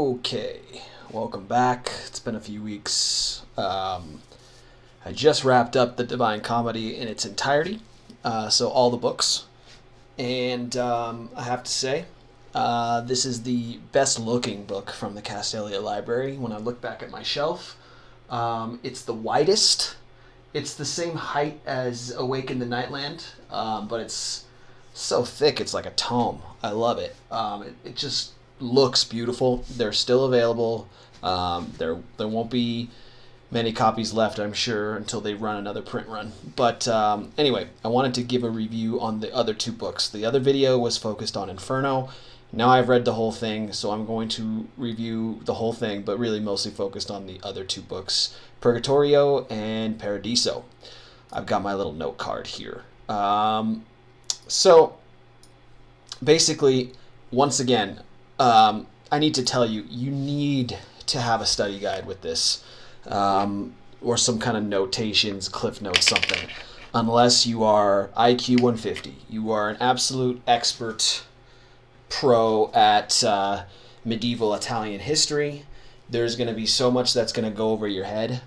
Okay, welcome back. It's been a few weeks. I just wrapped up the Divine Comedy in its entirety, so all the books. And I have to say, this is the best looking book from the Castalia Library. When I look back at my shelf, it's the widest. It's the same height as Awaken the Nightland, but it's so thick it's like a tome. I love it. It just looks beautiful. They're still available. There won't be many copies left, I'm sure, until they run another print run. But anyway, I wanted to give a review on the other two books. The other video was focused on Inferno. Now I've read the whole thing, so I'm going to review the whole thing, but really mostly focused on the other two books, Purgatorio and Paradiso. I've got my little note card here. So basically, once again, I need to tell you, you need to have a study guide with this, or some kind of notations, cliff notes, something. Unless you are IQ 150, you are an absolute expert pro at medieval Italian history. There's going to be so much that's going to go over your head.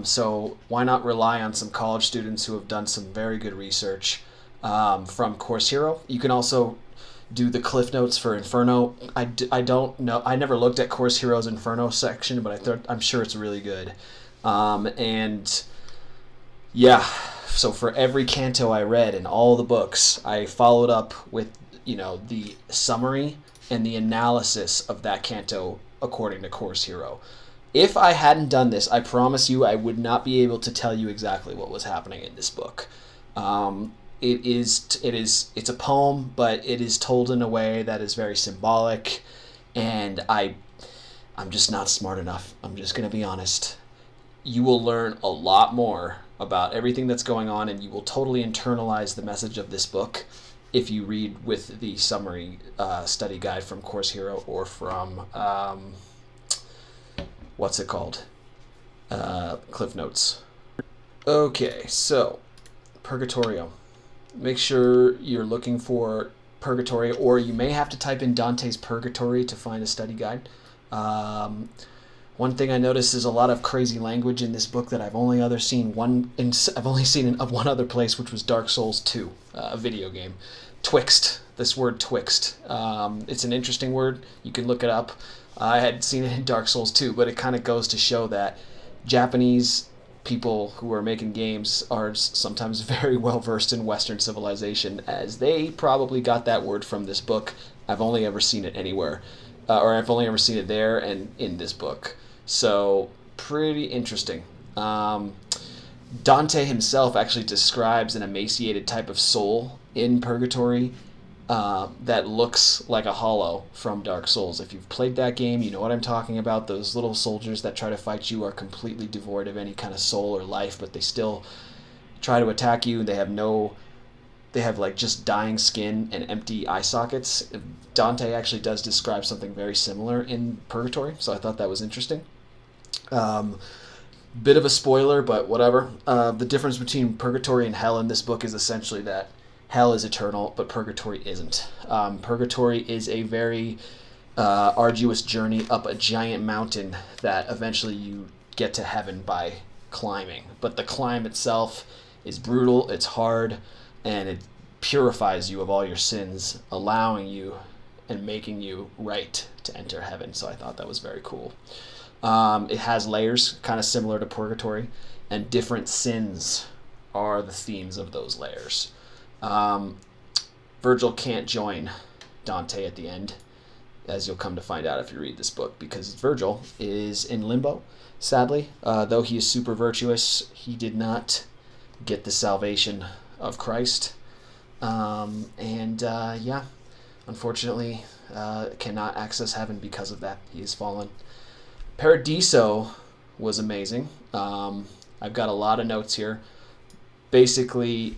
So why not rely on some college students who have done some very good research from Course Hero. You can also do the cliff notes for Inferno. I don't know. I never looked at Course Hero's Inferno section, but I'm sure it's really good. And yeah, so for every canto I read in all the books, I followed up with, the summary and the analysis of that canto according to Course Hero. If I hadn't done this, I promise you I would not be able to tell you exactly what was happening in this book. It's a poem, but it is told in a way that is very symbolic, and I'm just not smart enough. I'm just going to be honest. You will learn a lot more about everything that's going on, and you will totally internalize the message of this book if you read with the summary study guide from Course Hero or from, what's it called? Cliff Notes. Okay, so, Purgatorio. Make sure you're looking for Purgatory, or you may have to type in Dante's Purgatory to find a study guide. One thing I noticed is a lot of crazy language in this book that I've only seen in one other place, which was Dark Souls 2, a video game. Twixt. This word twixt. It's an interesting word. You can look it up. I had seen it in Dark Souls 2, but it kind of goes to show that Japanese people who are making games are sometimes very well versed in Western civilization, as they probably got that word from this book. I've only ever seen it anywhere, or I've only ever seen it there and in this book. So pretty interesting. Dante himself actually describes an emaciated type of soul in Purgatory that looks like a hollow from Dark Souls. If you've played that game, you know what I'm talking about. Those little soldiers that try to fight you are completely devoid of any kind of soul or life, but they still try to attack you. They have like just dying skin and empty eye sockets. Dante actually does describe something very similar in Purgatory, so I thought that was interesting. Bit of a spoiler, but whatever. The difference between Purgatory and Hell in this book is essentially that Hell is eternal, but Purgatory isn't. Purgatory is a very arduous journey up a giant mountain that eventually you get to heaven by climbing. But the climb itself is brutal, it's hard, and it purifies you of all your sins, allowing you and making you right to enter heaven. So I thought that was very cool. It has layers, kind of similar to Purgatory, and different sins are the themes of those layers. Virgil can't join Dante at the end, as you'll come to find out if you read this book, because Virgil is in limbo, sadly. Though he is super virtuous, he did not get the salvation of Christ. Unfortunately, cannot access heaven because of that. He is fallen. Paradiso was amazing. I've got a lot of notes here. Basically,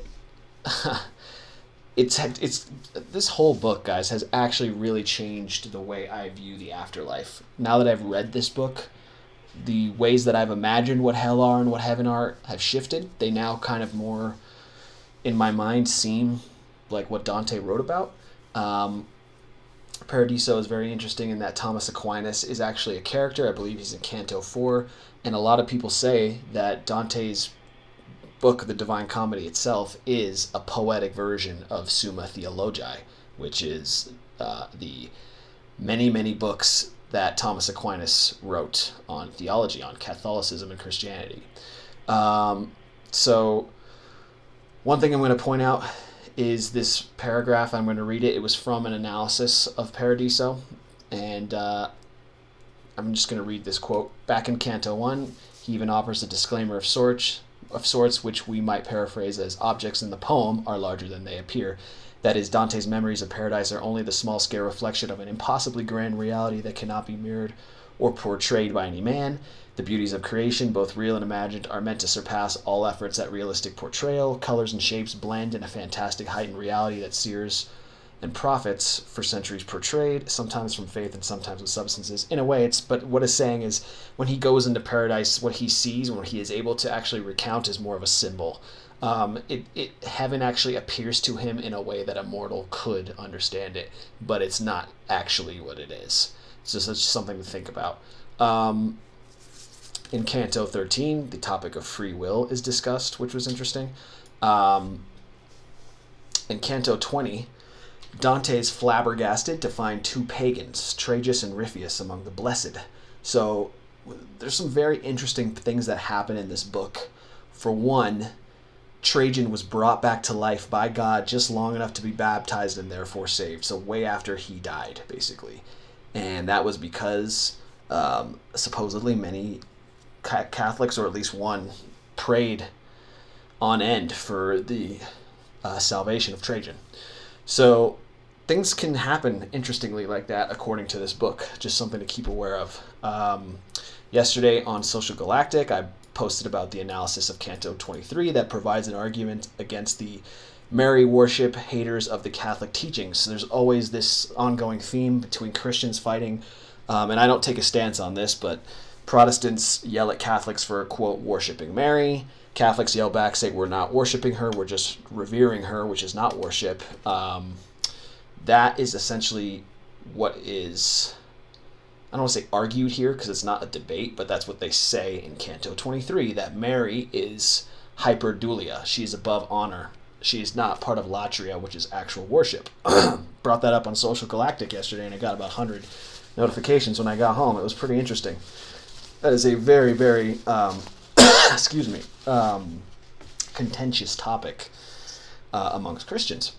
it's this whole book, guys, has actually really changed the way I view the afterlife. Now that I've read this book, the ways that I've imagined what hell are and what heaven are have shifted. They now kind of more, in my mind, seem like what Dante wrote about. Paradiso is very interesting in that Thomas Aquinas is actually a character. I believe he's in Canto 4. And a lot of people say that Dante's book, The Divine Comedy itself, is a poetic version of Summa Theologiae, which is the many, many books that Thomas Aquinas wrote on theology, on Catholicism and Christianity. So one thing I'm going to point out is this paragraph. I'm going to read it. It was from an analysis of Paradiso, and I'm just going to read this quote. Back in Canto 1, he even offers a disclaimer of sorts, which we might paraphrase as objects in the poem are larger than they appear. That is, Dante's memories of paradise are only the small-scale reflection of an impossibly grand reality that cannot be mirrored or portrayed by any man. The beauties of creation, both real and imagined, are meant to surpass all efforts at realistic portrayal. Colors and shapes blend in a fantastic heightened reality that seers and prophets for centuries portrayed, sometimes from faith and sometimes with substances. In a way, but what it's saying is when he goes into paradise, what he sees, what he is able to actually recount is more of a symbol. Heaven actually appears to him in a way that a mortal could understand it, but it's not actually what it is. So it's just something to think about. In Canto 13, the topic of free will is discussed, which was interesting. In Canto 20, Dante is flabbergasted to find two pagans, Tragus and Ripheus, among the blessed. So there's some very interesting things that happen in this book. For one, Trajan was brought back to life by God just long enough to be baptized and therefore saved. So way after he died, basically. And that was because supposedly many Catholics, or at least one, prayed on end for the salvation of Trajan. So things can happen interestingly like that according to this book. Just something to keep aware of. Yesterday on Social Galactic, I posted about the analysis of Canto 23 that provides an argument against the Mary worship haters of the Catholic teachings. So there's always this ongoing theme between Christians fighting, and I don't take a stance on this, but Protestants yell at Catholics for, quote, worshiping Mary. Catholics yell back, say we're not worshiping her, we're just revering her, which is not worship. That is essentially what is, I don't want to say argued here because it's not a debate, but that's what they say in Canto 23, that Mary is hyperdulia. She is above honor. She is not part of latria, which is actual worship. Brought that up on Social Galactic yesterday, and I got about 100 notifications when I got home. It was pretty interesting. That is a very, very, contentious topic amongst Christians.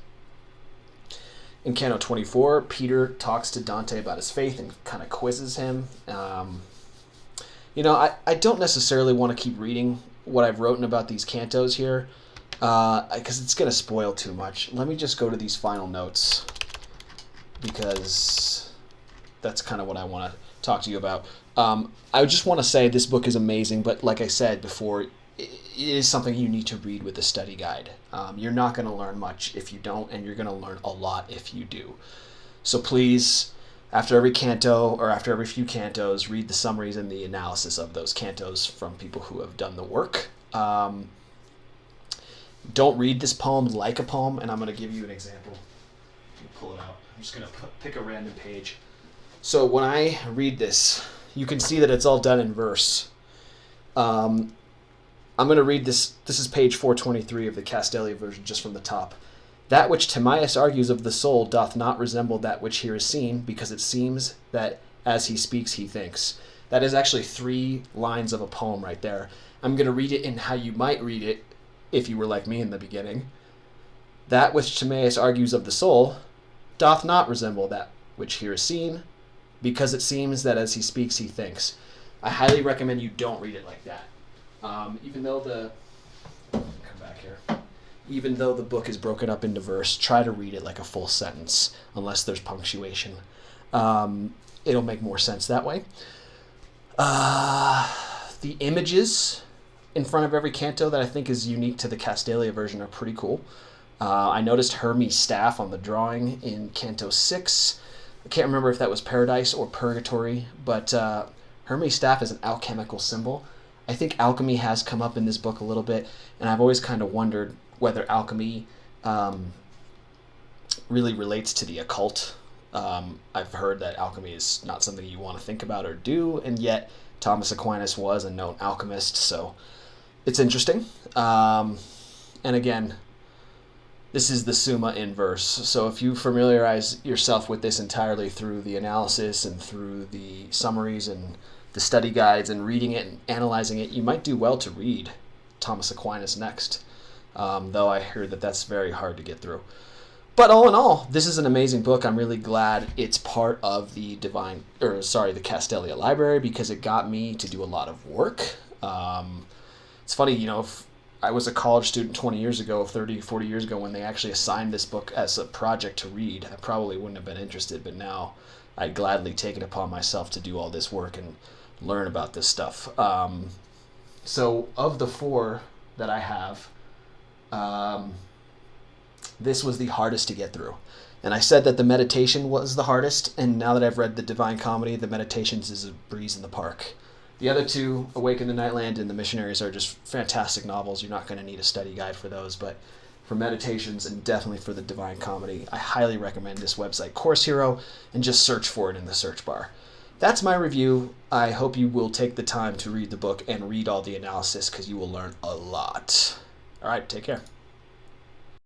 In Canto 24, Peter talks to Dante about his faith and kind of quizzes him. I don't necessarily want to keep reading what I've written about these cantos here because it's going to spoil too much. Let me just go to these final notes because that's kind of what I want to talk to you about. I just want to say this book is amazing, but like I said before, it is something you need to read with a study guide. You're not going to learn much if you don't, and you're going to learn a lot if you do. So please, after every canto or after every few cantos, read the summaries and the analysis of those cantos from people who have done the work. Don't read this poem like a poem, and I'm going to give you an example. Let me pull it out. I'm just going to pick a random page. So when I read this, you can see that it's all done in verse. I'm going to read this. This is page 423 of the Castelli version, just from the top. That which Timaeus argues of the soul doth not resemble that which here is seen, because it seems that as he speaks, he thinks. That is actually 3 lines of a poem right there. I'm going to read it in how you might read it if you were like me in the beginning. That which Timaeus argues of the soul doth not resemble that which here is seen, because it seems that as he speaks, he thinks. I highly recommend you don't read it like that. Even though the book is broken up into verse, try to read it like a full sentence, unless there's punctuation. It'll make more sense that way. The images in front of every canto that I think is unique to the Castelia version are pretty cool. I noticed Hermes' staff on the drawing in Canto 6. I can't remember if that was Paradise or Purgatory, but Hermes' staff is an alchemical symbol. I think alchemy has come up in this book a little bit, and I've always kind of wondered whether alchemy really relates to the occult I've heard that alchemy is not something you want to think about or do, and yet Thomas Aquinas was a known alchemist, so it's interesting. And again, this is the Summa in verse. So if you familiarize yourself with this entirely through the analysis and through the summaries and the study guides and reading it and analyzing it, you might do well to read Thomas Aquinas next. Though I heard that that's very hard to get through. But all in all, this is an amazing book. I'm really glad it's part of the the Castelia Library, because it got me to do a lot of work. It's funny, if I was a college student 20 years ago, 30, 40 years ago, when they actually assigned this book as a project to read, I probably wouldn't have been interested, but now I'd gladly take it upon myself to do all this work and learn about this stuff. So of the 4 that I have, this was the hardest to get through. And I said that the meditation was the hardest, and now that I've read the Divine Comedy, the Meditations is a breeze in the park. The other 2, Awake in the Nightland and The Missionaries, are just fantastic novels. You're not going to need a study guide for those, but for Meditations and definitely for the Divine Comedy, I highly recommend this website, Course Hero, and just search for it in the search bar. That's my review. I hope you will take the time to read the book and read all the analysis, because you will learn a lot. All right, take care.